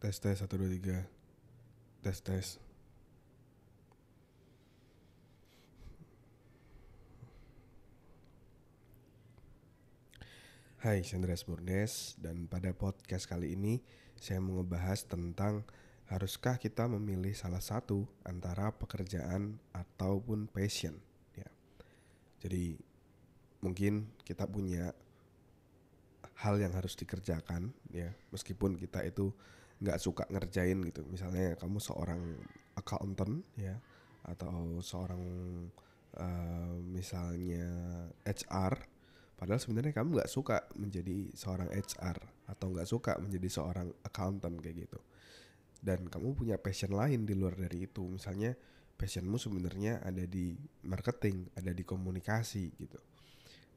Tes 1 2 3. Tes. Hai, saya Andreas Burnes dan pada podcast kali ini saya mau ngebahas tentang haruskah kita memilih salah satu antara pekerjaan ataupun passion ya. Jadi mungkin kita punya hal yang harus dikerjakan ya, meskipun kita itu nggak suka ngerjain gitu. Misalnya kamu seorang accountant ya, atau seorang misalnya HR, padahal sebenarnya kamu nggak suka menjadi seorang HR atau nggak suka menjadi seorang accountant kayak gitu. Dan kamu punya passion lain di luar dari itu. Misalnya passionmu sebenarnya ada di marketing, ada di komunikasi gitu.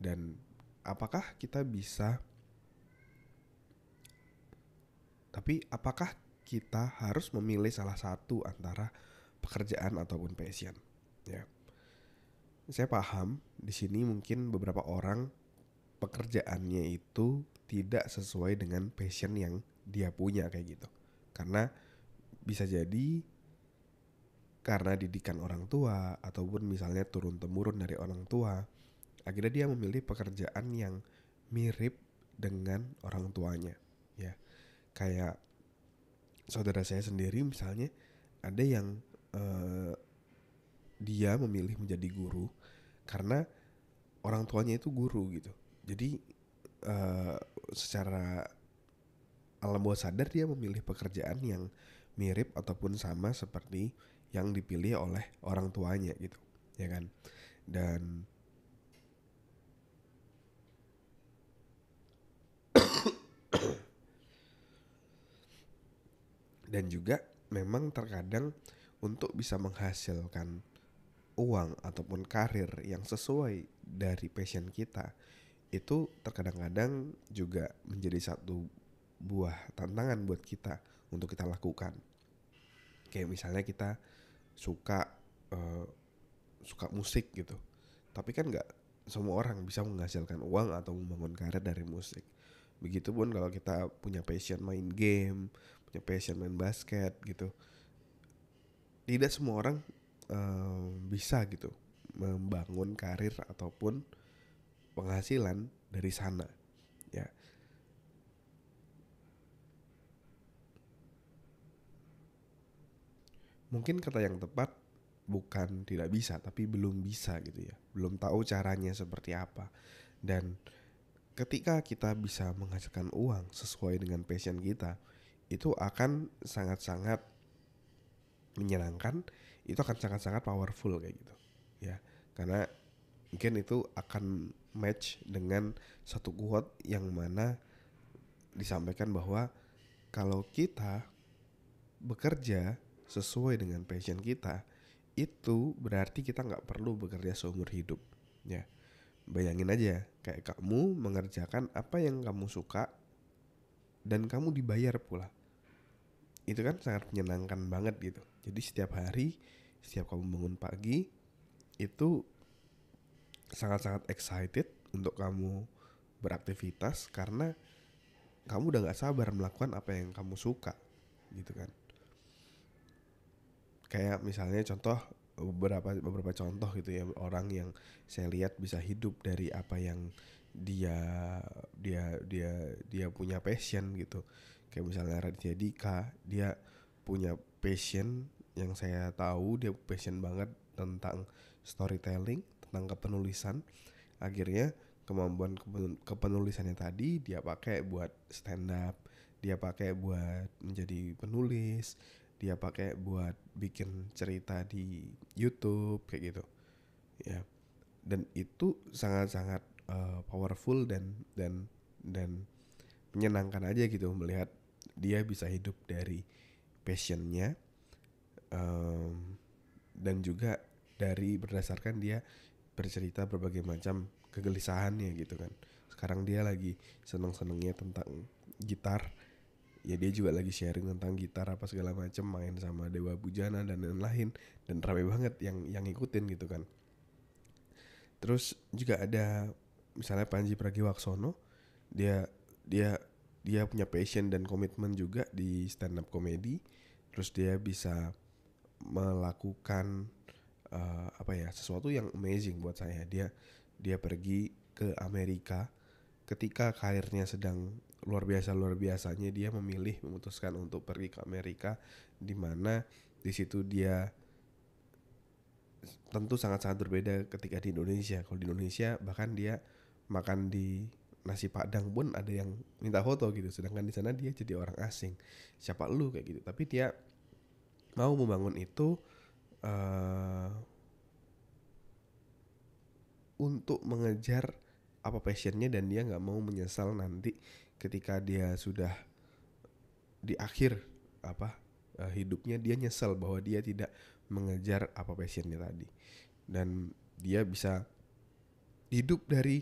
Dan apakah kita harus memilih salah satu antara pekerjaan ataupun passion? Ya, saya paham di sini mungkin beberapa orang pekerjaannya itu tidak sesuai dengan passion yang dia punya kayak gitu. Karena bisa jadi karena didikan orang tua ataupun misalnya turun temurun dari orang tua, akhirnya dia memilih pekerjaan yang mirip dengan orang tuanya. Ya, kayak saudara saya sendiri misalnya, ada yang dia memilih menjadi guru karena orang tuanya itu guru gitu. Jadi uh, secara alam bawah sadar dia memilih pekerjaan yang mirip ataupun sama seperti yang dipilih oleh orang tuanya gitu, ya kan? Dan juga memang terkadang untuk bisa menghasilkan uang ataupun karir yang sesuai dari passion kita, itu terkadang-kadang juga menjadi satu buah tantangan buat kita untuk kita lakukan. Kayak misalnya kita suka uh, suka musik gitu, tapi kan nggak semua orang bisa menghasilkan uang atau membangun karir dari musik. Begitupun kalau kita punya passion main game, punya passion main basket gitu, tidak semua orang bisa gitu membangun karir ataupun penghasilan dari sana ya. Mungkin kata yang tepat bukan tidak bisa, tapi belum bisa gitu ya, belum tahu caranya seperti apa. Dan ketika kita bisa menghasilkan uang sesuai dengan passion kita, itu akan sangat-sangat menyenangkan, itu akan sangat-sangat powerful kayak gitu ya. Karena mungkin itu akan match dengan satu quote yang mana disampaikan bahwa kalau kita bekerja sesuai dengan passion kita, itu berarti kita nggak perlu bekerja seumur hidup ya. Bayangin aja, kayak kamu mengerjakan apa yang kamu suka dan kamu dibayar pula, itu kan sangat menyenangkan banget gitu. Jadi setiap hari, setiap kamu bangun pagi, itu sangat-sangat excited untuk kamu beraktivitas karena kamu udah nggak sabar melakukan apa yang kamu suka gitu kan. Kayak misalnya contoh, beberapa contoh gitu ya, orang yang saya lihat bisa hidup dari apa yang dia dia punya passion gitu. Kayak misalnya Raditya Dika, dia punya passion yang saya tahu dia passion banget tentang storytelling, tentang kepenulisan. Akhirnya kemampuan kepenulisannya tadi dia pakai buat stand up, dia pakai buat menjadi penulis, dia pakai buat bikin cerita di YouTube kayak gitu ya. Dan itu sangat-sangat powerful dan menyenangkan aja gitu melihat dia bisa hidup dari passionnya, dan juga dari berdasarkan dia bercerita berbagai macam kegelisahannya gitu kan. Sekarang dia lagi seneng-senengnya tentang gitar, ya dia juga lagi sharing tentang gitar apa segala macam, main sama Dewa Bujana dan lain-lain, dan ramai banget yang ngikutin gitu kan. Terus juga ada misalnya Panji Pragiwaksono, dia dia dia punya passion dan komitmen juga di stand up comedy. Terus dia bisa melakukan sesuatu yang amazing buat saya. Dia pergi ke Amerika ketika karirnya sedang luar biasanya. Dia memutuskan untuk pergi ke Amerika, di mana di situ dia tentu sangat-sangat berbeda ketika di Indonesia. Kalau di Indonesia bahkan dia makan di nasi padang pun ada yang minta foto gitu, sedangkan di sana dia jadi orang asing, siapa lu kayak gitu. Tapi dia mau membangun itu untuk mengejar apa passionnya, dan dia nggak mau menyesal nanti ketika dia sudah di akhir hidupnya, dia nyesel bahwa dia tidak mengejar apa passionnya tadi. Dan dia bisa hidup dari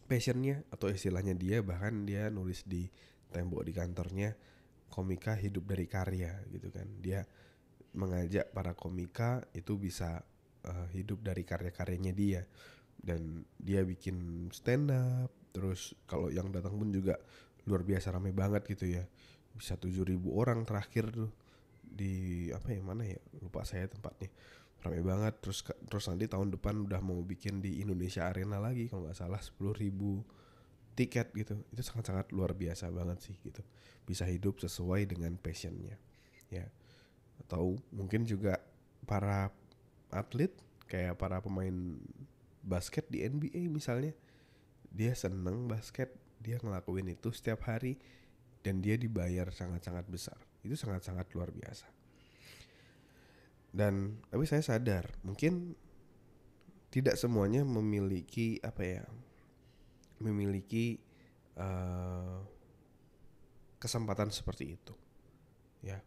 passionnya, atau istilahnya dia bahkan dia nulis di tembok di kantornya, komika hidup dari karya gitu kan. Dia mengajak para komika itu bisa hidup dari karya-karyanya dia, dan dia bikin stand up. Terus kalau yang datang pun juga luar biasa, ramai banget gitu ya, bisa 7.000 orang terakhir tuh di mana ya, lupa saya tempatnya, ramai banget. Terus nanti tahun depan udah mau bikin di Indonesia Arena lagi kalau nggak salah, 10.000 tiket gitu. Itu sangat-sangat luar biasa banget sih gitu, bisa hidup sesuai dengan passionnya ya. Atau mungkin juga para atlet, kayak para pemain basket di NBA misalnya, dia seneng basket, dia ngelakuin itu setiap hari, dan dia dibayar sangat-sangat besar. Itu sangat-sangat luar biasa. Dan tapi saya sadar mungkin tidak semuanya memiliki kesempatan seperti itu ya.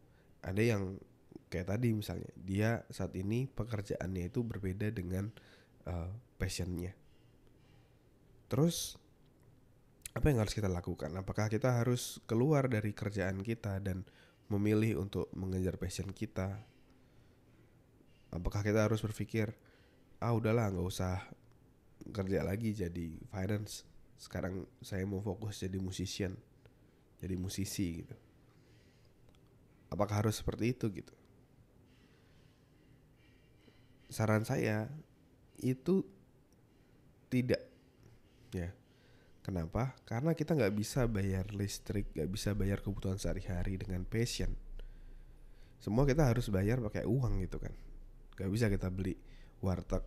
Ada yang kayak tadi misalnya, dia saat ini pekerjaannya itu berbeda dengan passionnya. Terus apa yang harus kita lakukan? Apakah kita harus keluar dari kerjaan kita dan memilih untuk mengejar passion kita? Apakah kita harus berpikir, udahlah nggak usah kerja lagi jadi finance, sekarang saya mau fokus jadi musisi gitu? Apakah harus seperti itu gitu? Saran saya itu tidak ya. Kenapa? Karena kita nggak bisa bayar listrik, nggak bisa bayar kebutuhan sehari-hari dengan passion. Semua kita harus bayar pakai uang gitu kan. Gak bisa kita beli warteg,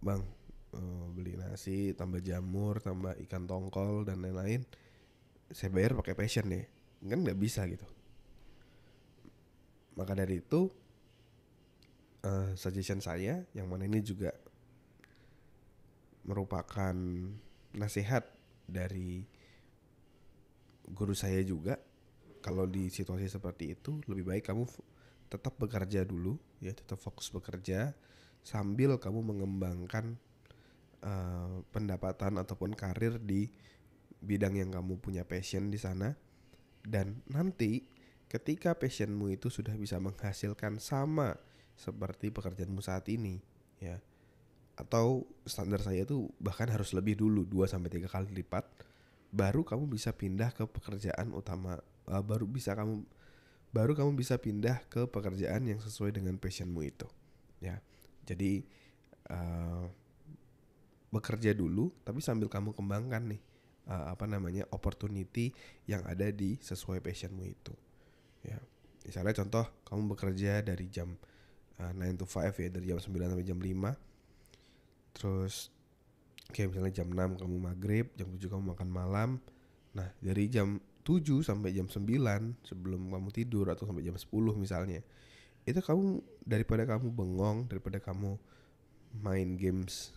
bang, beli nasi tambah jamur tambah ikan tongkol dan lain-lain, saya bayar pakai passion nih, kan nggak bisa gitu. Maka dari itu suggestion saya, yang mana ini juga merupakan nasihat dari guru saya juga, kalau di situasi seperti itu lebih baik kamu tetap bekerja dulu ya, tetap fokus bekerja sambil kamu mengembangkan pendapatan ataupun karir di bidang yang kamu punya passion di sana. Dan nanti ketika passionmu itu sudah bisa menghasilkan sama seperti pekerjaanmu saat ini ya, atau standar saya itu bahkan harus lebih dulu 2-3 kali lipat, baru kamu bisa pindah ke pekerjaan utama, baru kamu bisa pindah ke pekerjaan yang sesuai dengan passionmu itu ya. Jadi bekerja dulu tapi sambil kamu kembangkan nih opportunity yang ada di sesuai passionmu itu ya. Misalnya contoh, kamu bekerja dari jam 9 to 5 ya, dari jam 9 sampai jam 5. Terus kayak misalnya jam 6 kamu maghrib, jam 7 kamu makan malam. Nah dari jam 7 sampai jam 9 sebelum kamu tidur, atau sampai jam 10 misalnya, itu kamu, daripada kamu bengong, daripada kamu main games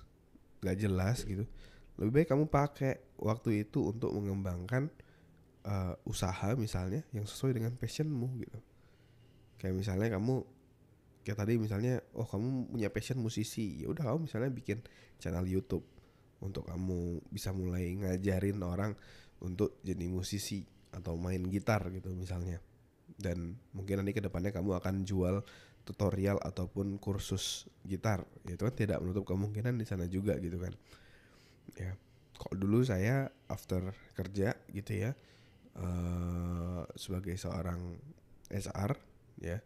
gak jelas gitu, lebih baik kamu pakai waktu itu untuk mengembangkan usaha misalnya yang sesuai dengan passionmu gitu. Kayak misalnya kamu, kayak tadi misalnya, kamu punya passion musisi, ya udah kamu misalnya bikin channel YouTube untuk kamu bisa mulai ngajarin orang untuk jadi musisi atau main gitar gitu misalnya. Dan mungkin nanti kedepannya kamu akan jual tutorial ataupun kursus gitar, ya itu kan tidak menutup kemungkinan di sana juga gitu kan ya. Kalau dulu saya after kerja gitu ya, sebagai seorang HR ya.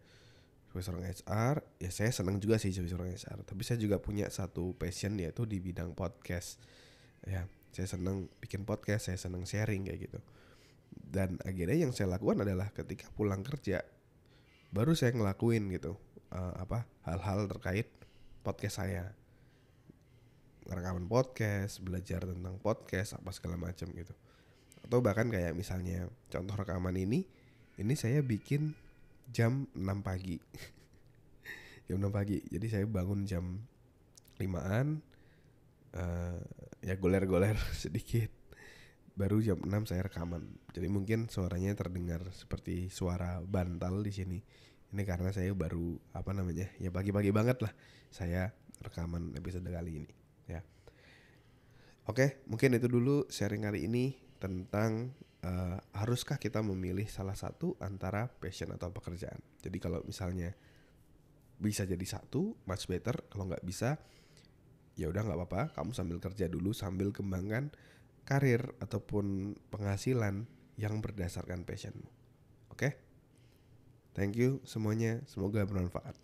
Sebagai seorang HR ya saya senang juga sih sebagai seorang HR. Tapi saya juga punya satu passion yaitu di bidang podcast. Ya, saya senang bikin podcast, saya senang sharing kayak gitu. Dan akhirnya yang saya lakukan adalah ketika pulang kerja baru saya ngelakuin gitu hal-hal terkait podcast saya, rekaman podcast, belajar tentang podcast apa segala macam gitu. Atau bahkan kayak misalnya contoh rekaman ini saya bikin jam 6 pagi. Jam 6 pagi. Jadi saya bangun jam 5-an, ya goler-goler sedikit. Baru jam 6 saya rekaman. Jadi mungkin suaranya terdengar seperti suara bantal di sini. Ini karena saya baru ya pagi-pagi banget lah saya rekaman episode kali ini ya. Oke, mungkin itu dulu sharing kali ini tentang haruskah kita memilih salah satu antara passion atau pekerjaan. Jadi kalau misalnya bisa jadi satu, much better. Kalau nggak bisa, ya udah nggak apa-apa. Kamu sambil kerja dulu, sambil kembangkan karir ataupun penghasilan yang berdasarkan passionmu. Oke? Thank you semuanya. Semoga bermanfaat.